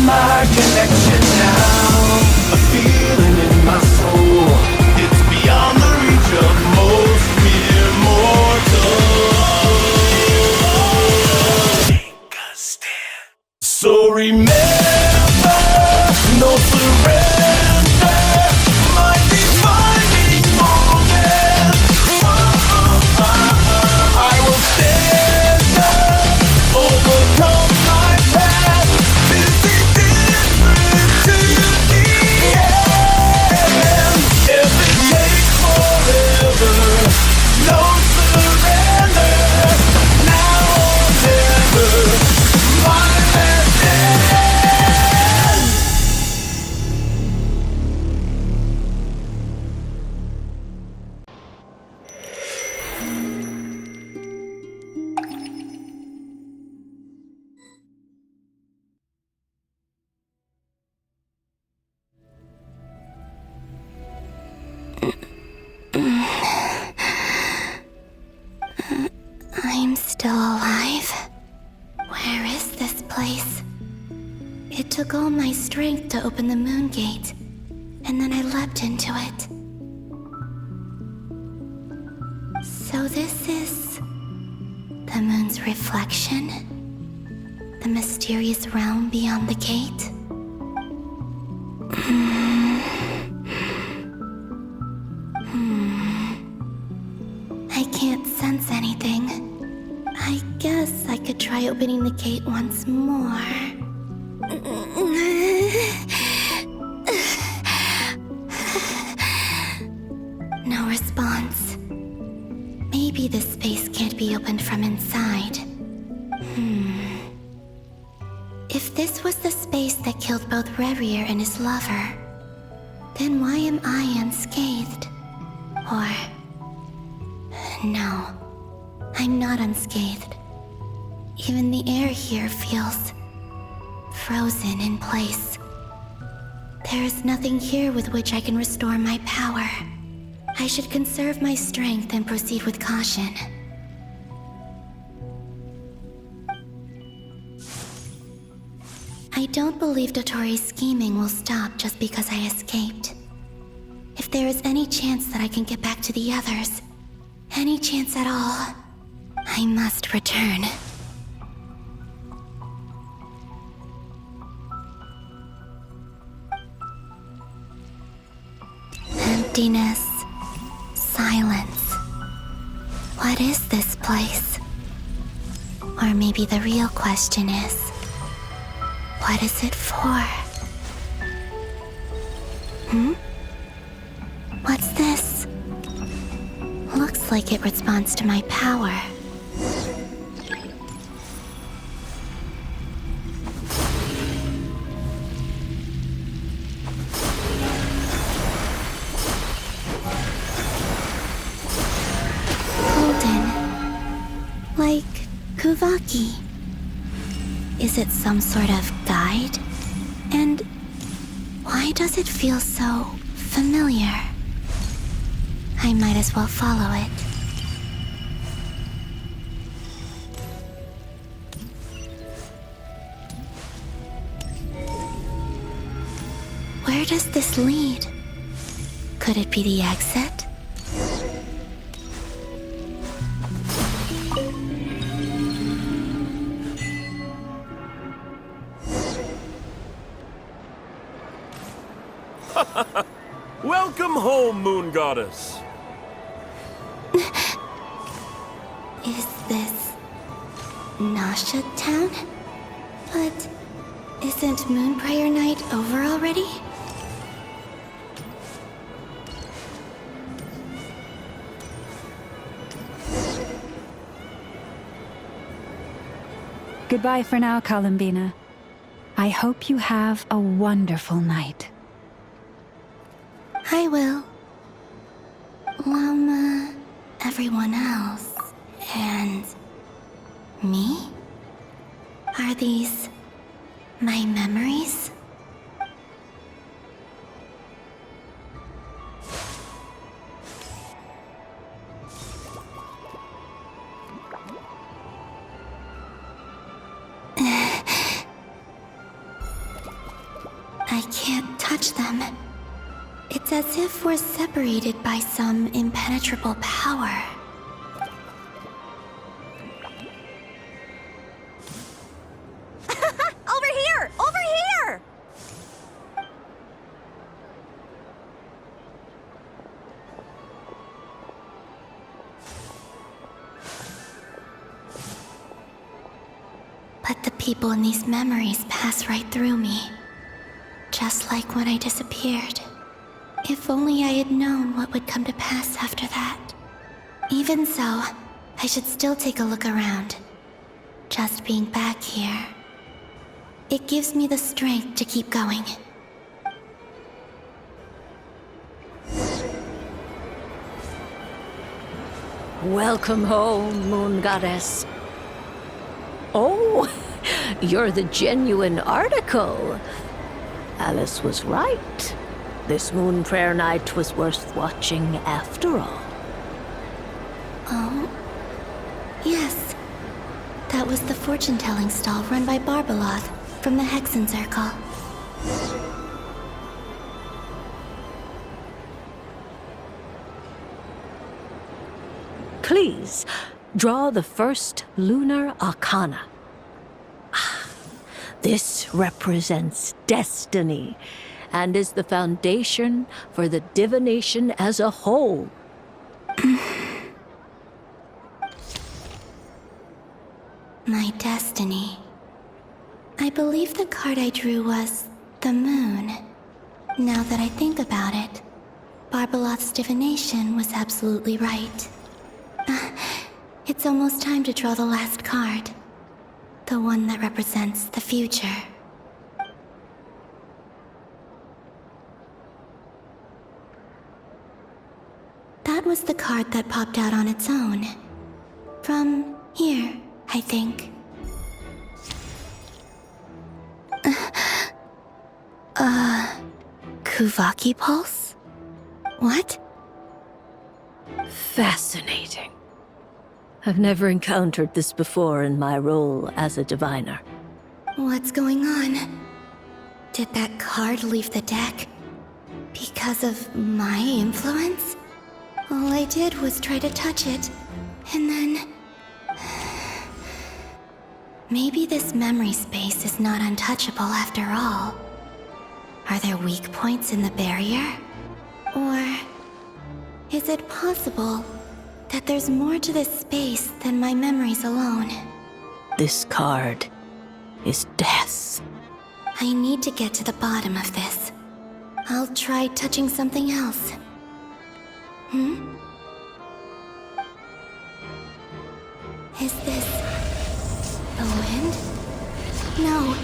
my connection now. A feeling in my soul, it's beyond the reach of most mere mortals. Take a stand. So remember, no surrender, my defining moment. I will stand up, overcome my past. This is different to the end. If it takes forever, no surrender. Now or never, my last stand. I'm still alive. Where is this place? It took all my strength to open the moon gate, and then I leapt into it. So this is the moon's reflection? The mysterious realm beyond the gate? I can't sense anything. I guess I could try opening the gate once more. No response. Maybe this space can't be opened from inside. If this was the space that killed both Revier and his lover, then why am I unscathed? Or... no, I'm not unscathed. Even the air here feels frozen in place. There is nothing here with which I can restore my power. I should conserve my strength and proceed with caution. I don't believe Dotori's scheming will stop just because I escaped. If there is any chance that I can get back to the others, any chance at all, I must return. Emptiness. Silence. What is this place? Or maybe the real question is, what is it for? What's this? Looks like it responds to my power. Golden. Like Kuvaki. Is it some sort of guide? And why does it feel so familiar? I might as well follow it. Where does this lead? Could it be the exit? Welcome home, Moon Goddess. Is this Nasha Town? But isn't Moon Prayer Night over already? Goodbye for now, Columbina. I hope you have a wonderful night. I will. Llama, everyone else, and me? Are these my memories? touch them. It's as if we're separated by some impenetrable power. Over here! Over here! But the people in these memories pass right through me. Just like when I disappeared. If only I had known what would come to pass after that. Even so, I should still take a look around. Just being back here. It gives me the strength to keep going. Welcome home, Moon Goddess. Oh, you're the genuine article. Alice was right. This moon prayer night was worth watching after all. Oh? Yes. That was the fortune-telling stall run by Barbeloth from the Hexen Circle. Please, draw the first lunar arcana. This represents destiny and is the foundation for the divination as a whole. My destiny. I believe the card I drew was the moon. Now that I think about it, Barbeloth's divination was absolutely right. It's almost time to draw the last card. The one that represents the future. That was the card that popped out on its own. From here, I think. Kuvaki Pulse? What? Fascinating. I've never encountered this before in my role as a diviner. What's going on? Did that card leave the deck? Because of my influence? All I did was try to touch it, and then... Maybe this memory space is not untouchable after all. Are there weak points in the barrier? Or... is it possible that there's more to this space than my memories alone? This card is death. I need to get to the bottom of this. I'll try touching something else. Is this... the wind? No,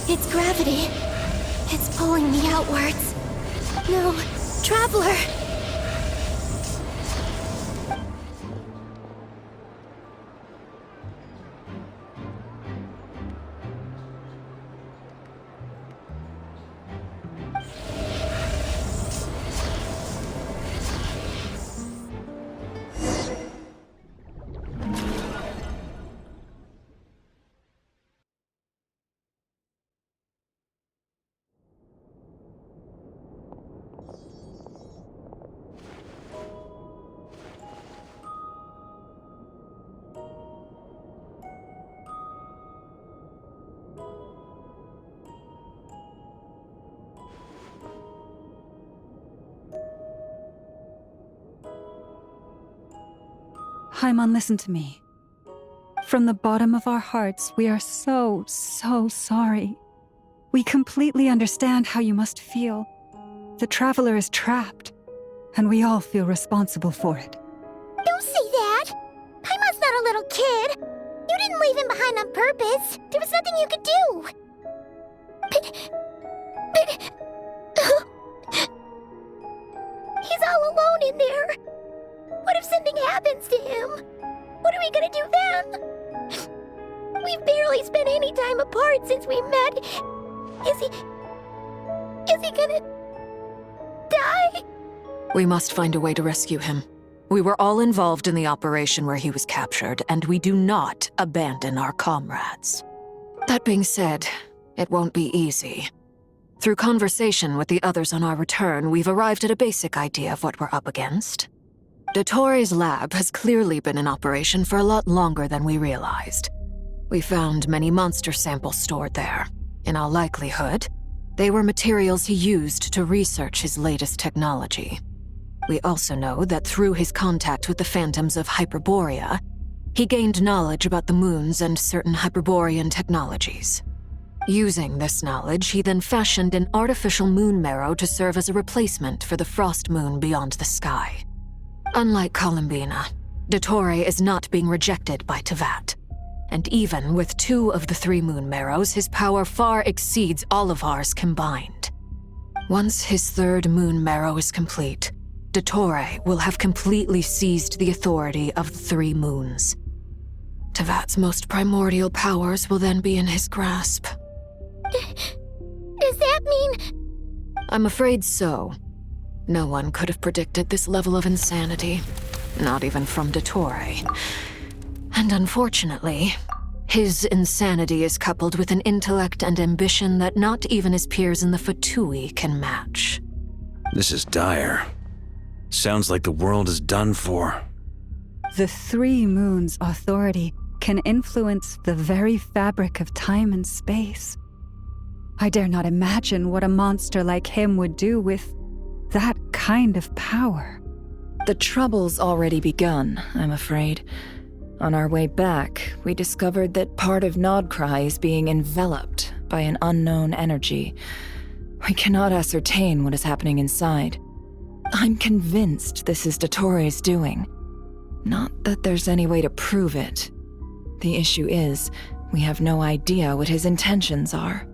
it's gravity. It's pulling me outwards. No, Traveler! Haimon, listen to me. From the bottom of our hearts, we are so sorry. We completely understand how you must feel. The Traveler is trapped, and we all feel responsible for it. Don't say that! Paimon's not a little kid! You didn't leave him behind on purpose! There was nothing you could do! He's all alone in there! What if something happens to him? What are we gonna do then? We've barely spent any time apart since we met. Is he gonna... die? We must find a way to rescue him. We were all involved in the operation where he was captured, and we do not abandon our comrades. That being said, it won't be easy. Through conversation with the others on our return, we've arrived at a basic idea of what we're up against. Dottore lab has clearly been in operation for a lot longer than we realized. We found many monster samples stored there. In all likelihood, they were materials he used to research his latest technology. We also know that through his contact with the phantoms of Hyperborea, he gained knowledge about the moons and certain Hyperborean technologies. Using this knowledge, he then fashioned an artificial moon marrow to serve as a replacement for the frost moon beyond the sky. Unlike Columbina, Dottore is not being rejected by Tevat. And even with 2 of the 3 moon marrows, his power far exceeds all of ours combined. Once his 3rd moon marrow is complete, Dottore will have completely seized the authority of the 3 moons. Tevat's most primordial powers will then be in his grasp. Does that mean... I'm afraid so. No one could have predicted this level of insanity, not even from Dottore. And unfortunately, his insanity is coupled with an intellect and ambition that not even his peers in the Fatui can match. This is dire. Sounds like the world is done for. The 3 moons' authority can influence the very fabric of time and space. I dare not imagine what a monster like him would do with that kind of power. The trouble's already begun, I'm afraid. On our way back, we discovered that part of Nodcry is being enveloped by an unknown energy. We cannot ascertain what is happening inside. I'm convinced this is Dottore's doing. Not that there's any way to prove it. The issue is, we have no idea what his intentions are.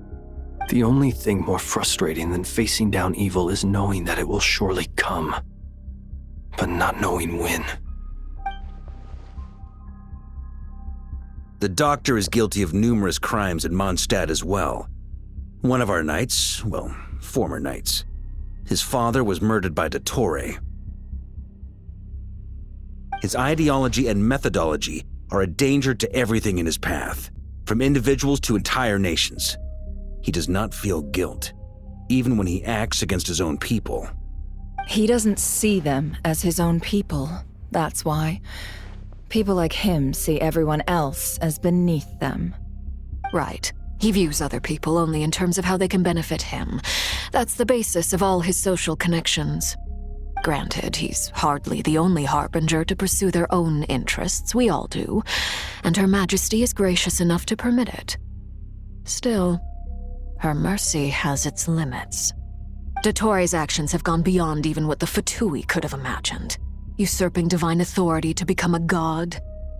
The only thing more frustrating than facing down evil is knowing that it will surely come, but not knowing when. The doctor is guilty of numerous crimes at Mondstadt as well. One of our knights, well, former knights, his father was murdered by Dottore. His ideology and methodology are a danger to everything in his path, from individuals to entire nations. He does not feel guilt, even when he acts against his own people. He doesn't see them as his own people, that's why. People like him see everyone else as beneath them. Right. He views other people only in terms of how they can benefit him. That's the basis of all his social connections. Granted, he's hardly the only harbinger to pursue their own interests. We all do. And Her Majesty is gracious enough to permit it. Still, her mercy has its limits. Dottore's actions have gone beyond even what the Fatui could have imagined. Usurping divine authority to become a god.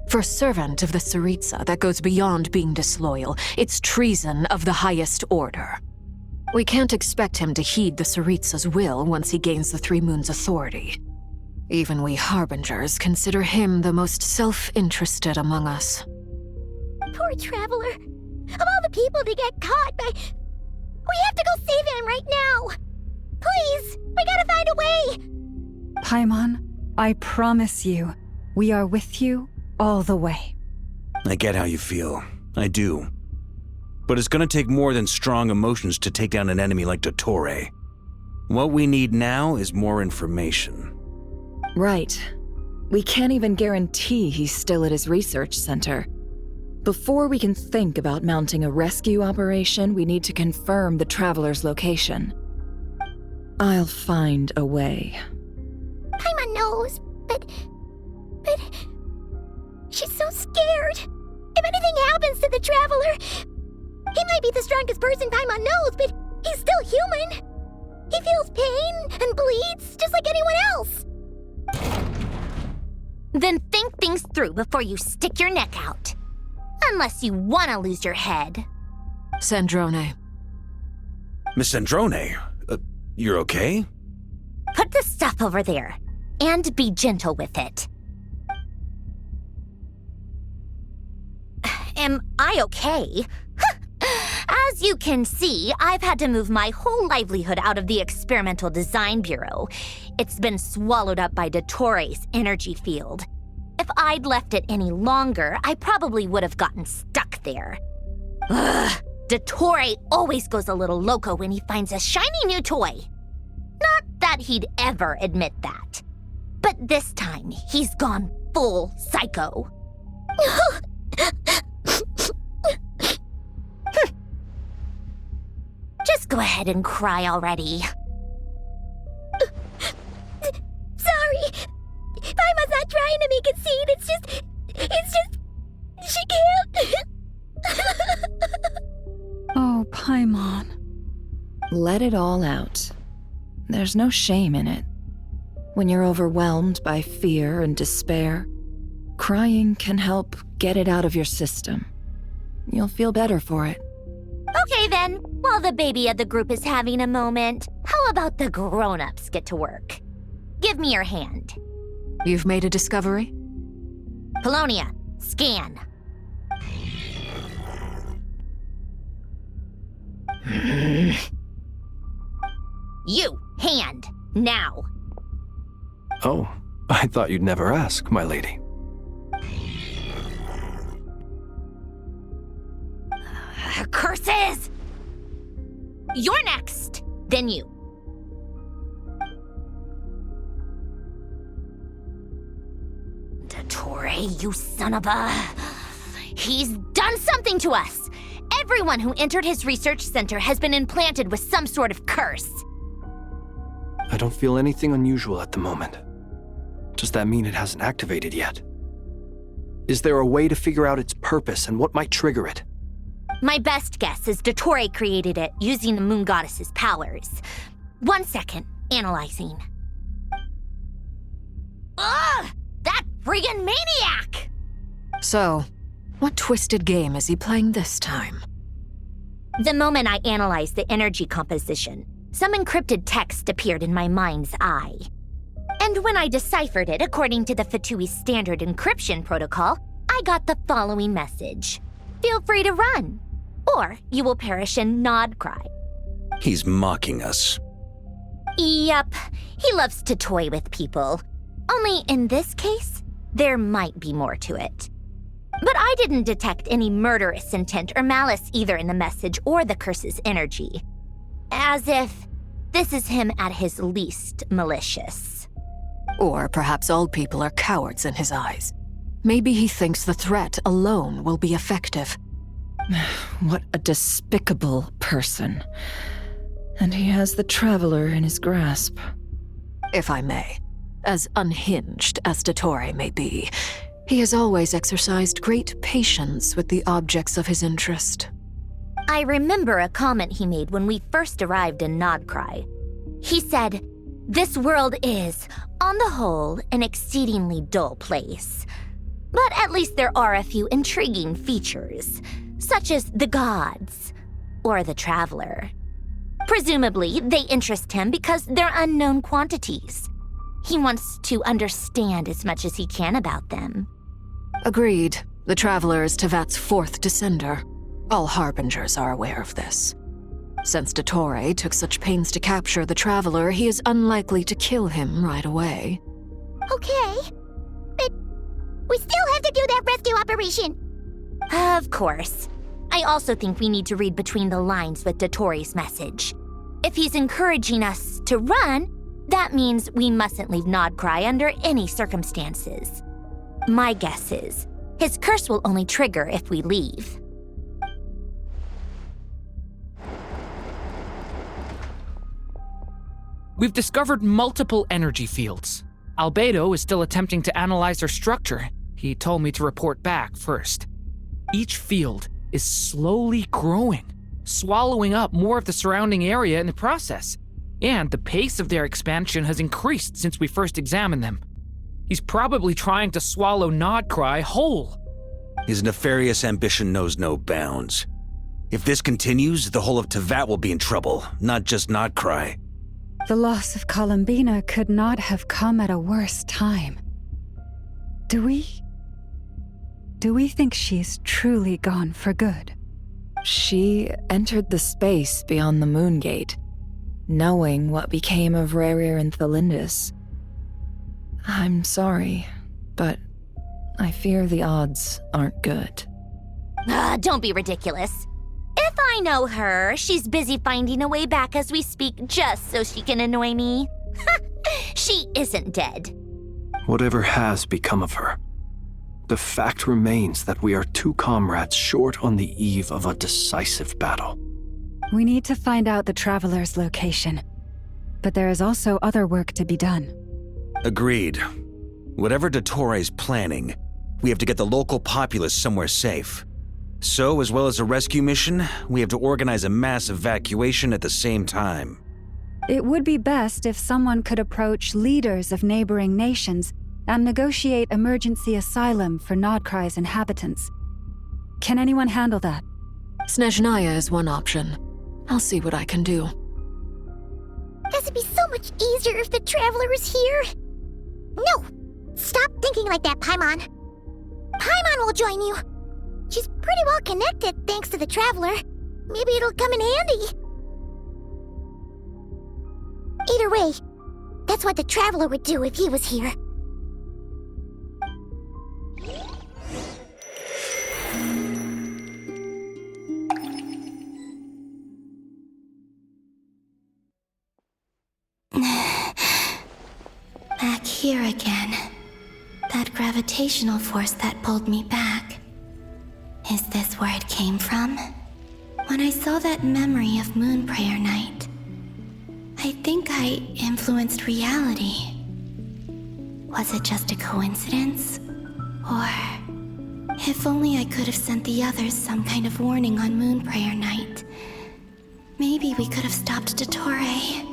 For a servant of the Tsaritsa, that goes beyond being disloyal. It's treason of the highest order. We can't expect him to heed the Tsaritsa's will once he gains the 3 moons' authority. Even we harbingers consider him the most self-interested among us. Poor Traveler. Of all the people to get caught by... We have to go save him right now! Please! We gotta find a way! Paimon, I promise you, we are with you all the way. I get how you feel. I do. But it's gonna take more than strong emotions to take down an enemy like Dottore. What we need now is more information. Right. We can't even guarantee he's still at his research center. Before we can think about mounting a rescue operation, we need to confirm the Traveler's location. I'll find a way. Paimon knows, but... She's so scared. If anything happens to the Traveler... He might be the strongest person Paimon knows, but he's still human. He feels pain and bleeds just like anyone else. Then think things through before you stick your neck out. Unless you want to lose your head. Sandrone. Miss Sandrone, you're okay? Put the stuff over there, and be gentle with it. Am I okay? As you can see, I've had to move my whole livelihood out of the Experimental Design Bureau. It's been swallowed up by Dottore's energy field. If I'd left it any longer, I probably would have gotten stuck there. Ugh, Dottore always goes a little loco when he finds a shiny new toy. Not that he'd ever admit that. But this time, he's gone full psycho. Just go ahead and cry already. Sorry. Paimon's not trying to make a scene. It's just, she can't. Oh, Paimon. Let it all out. There's no shame in it. When you're overwhelmed by fear and despair, crying can help get it out of your system. You'll feel better for it. Okay then, while the baby of the group is having a moment, how about the grown-ups get to work? Give me your hand. You've made a discovery? Polonia, scan. You, hand, now. Oh, I thought you'd never ask, my lady. Curses! You're next, then you. Dottore, you son of a... He's done something to us! Everyone who entered his research center has been implanted with some sort of curse. I don't feel anything unusual at the moment. Does that mean it hasn't activated yet? Is there a way to figure out its purpose and what might trigger it? My best guess is Dottore created it using the Moon Goddess's powers. 1 second, analyzing. Ugh! That friggin' maniac! So, what twisted game is he playing this time? The moment I analyzed the energy composition, some encrypted text appeared in my mind's eye. And when I deciphered it according to the Fatui standard encryption protocol, I got the following message. Feel free to run, or you will perish in nod cry. He's mocking us. Yep, he loves to toy with people. Only in this case, there might be more to it. But I didn't detect any murderous intent or malice either in the message or the curse's energy. As if this is him at his least malicious. Or perhaps all people are cowards in his eyes. Maybe he thinks the threat alone will be effective. What a despicable person. And he has the Traveler in his grasp. If I may, as unhinged as Dottore may be, he has always exercised great patience with the objects of his interest. I remember a comment he made when we first arrived in Nodcry. He said, "This world is, on the whole, an exceedingly dull place. But at least there are a few intriguing features, such as the gods, or the Traveler. Presumably, they interest him because they're unknown quantities. He wants to understand as much as he can about them." Agreed. The Traveler is Tevat's fourth descender. All Harbingers are aware of this. Since Dottore took such pains to capture the Traveler, he is unlikely to kill him right away. Okay, but we still have to do that rescue operation. Of course. I also think we need to read between the lines with Dottore's message. If he's encouraging us to run, that means we mustn't leave Nodcry under any circumstances. My guess is, his curse will only trigger if we leave. We've discovered multiple energy fields. Albedo is still attempting to analyze their structure. He told me to report back first. Each field is slowly growing, swallowing up more of the surrounding area in the process. And the pace of their expansion has increased since we first examined them. He's probably trying to swallow Nodcry whole. His nefarious ambition knows no bounds. If this continues, the whole of Tevat will be in trouble, not just Nodcry. The loss of Columbina could not have come at a worse time. Do we think she's truly gone for good? She entered the space beyond the Moon Gate, knowing what became of Rerir and Thalindus. I'm sorry, but I fear the odds aren't good. Don't be ridiculous. If I know her, she's busy finding a way back as we speak just so she can annoy me. She isn't dead. Whatever has become of her, the fact remains that we are two comrades short on the eve of a decisive battle. We need to find out the Traveler's location. But there is also other work to be done. Agreed. Whatever Dottore is planning, we have to get the local populace somewhere safe. So, as well as a rescue mission, we have to organize a mass evacuation at the same time. It would be best if someone could approach leaders of neighboring nations and negotiate emergency asylum for Nodcry's inhabitants. Can anyone handle that? Snezhnaya is one option. I'll see what I can do. This would be so much easier if the Traveler was here. No! Stop thinking like that, Paimon. Paimon will join you. She's pretty well connected thanks to the Traveler. Maybe it'll come in handy. Either way, that's what the Traveler would do if he was here. Back here again. That gravitational force that pulled me back. Is this where it came from? When I saw that memory of Moon Prayer Night, I think I influenced reality. Was it just a coincidence? Or, if only I could have sent the others some kind of warning on Moon Prayer Night, maybe we could have stopped Dottore.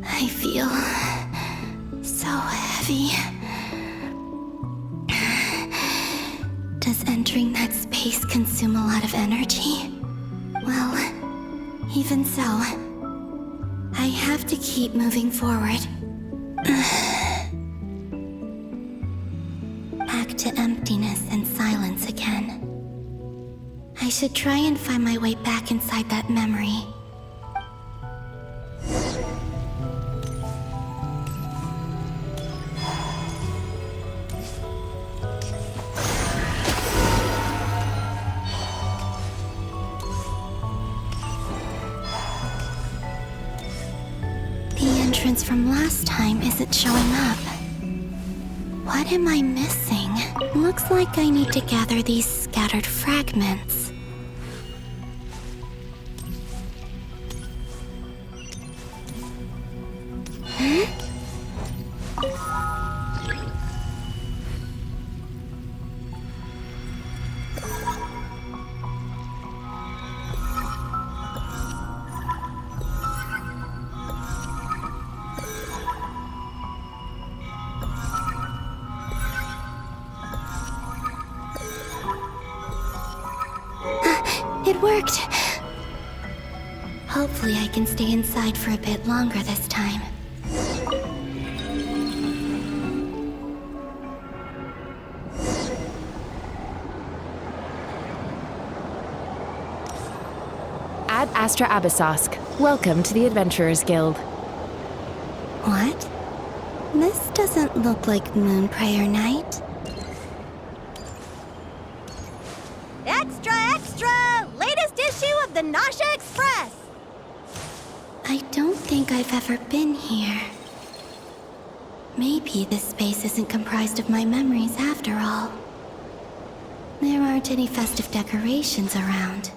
I feel so heavy. Does entering that space consume a lot of energy? Well, even so, I have to keep moving forward. Back to emptiness and silence again. I should try and find my way back inside that memory. From last time isn't showing up. What am I missing? Looks like I need to gather these scattered fragments. It worked! Hopefully I can stay inside for a bit longer this time. Ad Astra Abyssosk. Welcome to the Adventurers Guild. What? This doesn't look like Moon Prayer Night. Extra, extra! Latest issue of the Nasha Express! I don't think I've ever been here. Maybe this space isn't comprised of my memories after all. There aren't any festive decorations around.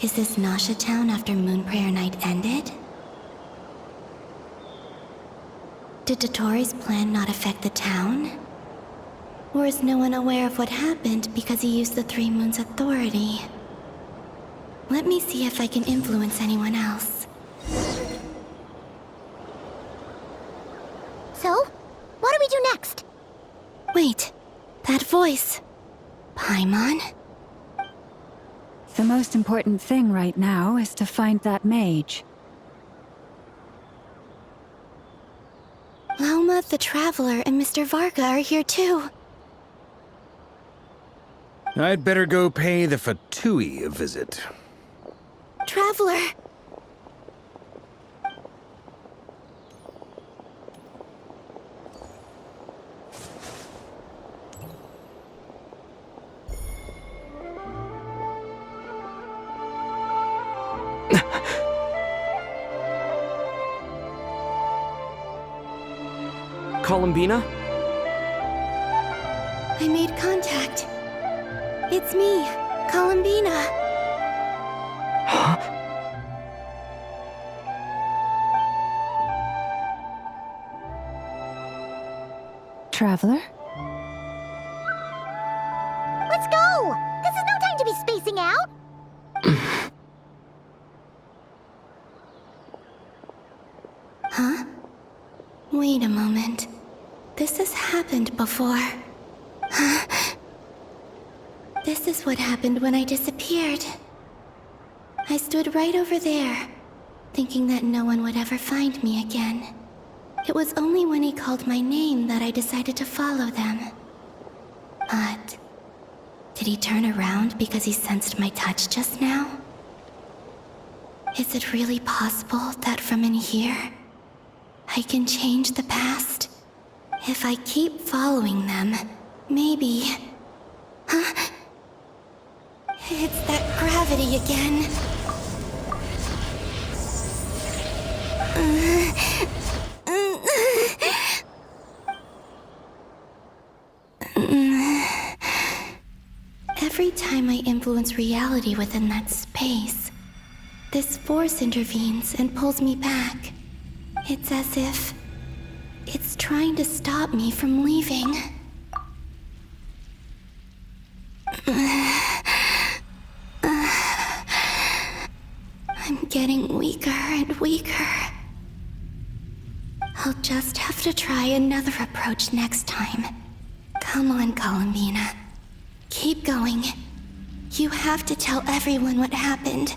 Is this Nasha Town after Moon Prayer Night ended? Did Dottore's plan not affect the town? Or is no one aware of what happened because he used the Three Moons' authority? Let me see if I can influence anyone else. So, what do we do next? Wait, that voice. Paimon? The most important thing right now is to find that mage. Lauma, the Traveler, and Mr. Varga are here too. I'd better go pay the Fatui a visit. Traveler! Columbina? I made contact. It's me, Columbina. Huh? Traveler? Let's go! This is no time to be spacing out! Huh? Wait a moment. This has happened before. This is what happened when I disappeared. I stood right over there, thinking that no one would ever find me again. It was only when he called my name that I decided to follow them. But did he turn around because he sensed my touch just now? Is it really possible that from in here, I can change the past? If I keep following them, maybe... Huh? It's that gravity again. Every time I influence reality within that space, this force intervenes and pulls me back. It's as if it's trying to stop me from leaving. I'm getting weaker and weaker. I'll just have to try another approach next time. Come on, Columbina. Keep going. You have to tell everyone what happened.